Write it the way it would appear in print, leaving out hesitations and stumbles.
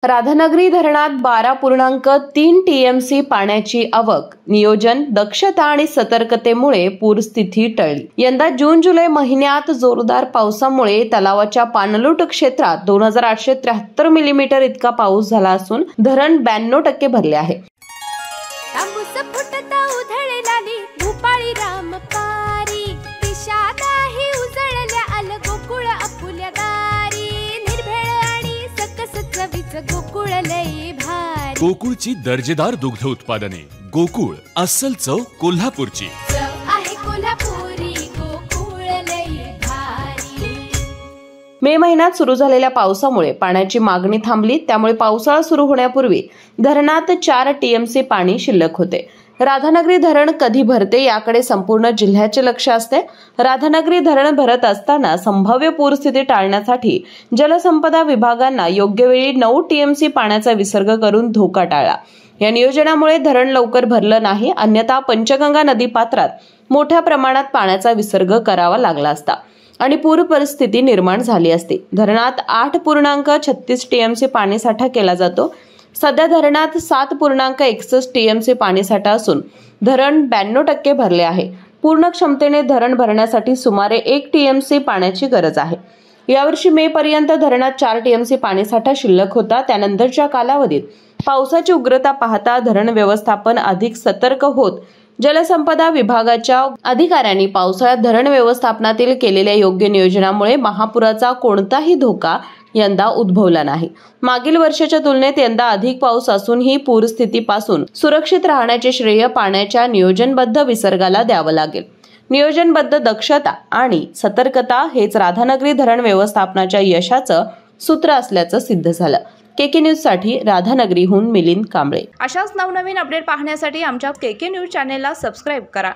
राधानगरी धरणात 12.3 टीएमसी पाण्याची आवक, नियोजन, दक्षता आणि सतर्कतेमुळे पूरस्थिती टळली। यंदा जून-जुलै महिन्यात जोरदार पावसामुळे तलावाच्या पाणलोट क्षेत्रात 2873 मिलीमीटर इतका पाऊस झाला असून धरण 92% भरले आहे। गोकुळची दर्जेदार दुग्ध उत्पादने, गोकुळ अस्सल चव कोल्हापूरची। मे महिन्यात सुरू झालेल्या पावसामुळे पाण्याची मागणी थांबली, त्यामुळे पावसाळा सुरू होण्यापूर्वी धरणात 4 टीएमसी पाणी शिल्लक होते। राधानगरी धरण कधी भरते याकडे संपूर्ण जिल्ह्याचे लक्ष असते। राधानगरी धरण भरत असताना संभाव्य पूरस्थिती टाळण्यासाठी जलसंपदा विभागांना योग्य वेळी 9 टीएमसी पाण्याचा विसर्ग करून धोका टाळला। या नियोजनामुळे धरण लवकर भरलं नाही, अन्यथा पंचगंगा नदी पात्रात मोठ्या प्रमाणात पाण्याचा विसर्ग करावा लागला असता आणि पूर परिस्थिती निर्माण झाली असती। धरणात 8.36 टीएमसी पाणीसाठा केला जातो। सध्या धरणात 7.61 टीएमसी पाणीसाठा असून धरण 92% भरले आहे। पूर्ण क्षमतेने धरण भरण्यासाठी सुमारे 1 टीएमसी पाण्याची गरज आहे। यावर्षी मे पर्यंत धरणात 4 टीएमसी पाणीसाठा शिल्लक होता। त्यानंतरच्या कालावधीत पावसाची उग्रता पाहता धरण व्यवस्थापन अधिक सतर्क होत जलसंपदा विभागाच्या अधिकाऱ्यांनी पावसाळ्यात धरण व्यवस्थापनातील केलेल्या योग्य नियोजनामुळे महापुराचा कोणताही धोका यंदा उद्भवला नाही। मागील वर्षाच्या तुलनेत यंदा अधिक पाऊस असूनही पूरस्थितीपासून सुरक्षित राहण्याचे श्रेय पाण्याच्या नियोजनबद्ध विसर्गाला द्यावं लागेल। नियोजनबद्ध दक्षता आणि सतर्कता हेच राधानगरी धरण व्यवस्थापनाच्या यशाचं सूत्र असल्याचं सिद्ध झालं। केके न्यूज साठी राधानगरीहून मिलिंद कांबळे। अशाच नवनवीन अपडेट पाहण्यासाठी आमच्या केके न्यूज चॅनेलला सबस्क्राइब करा।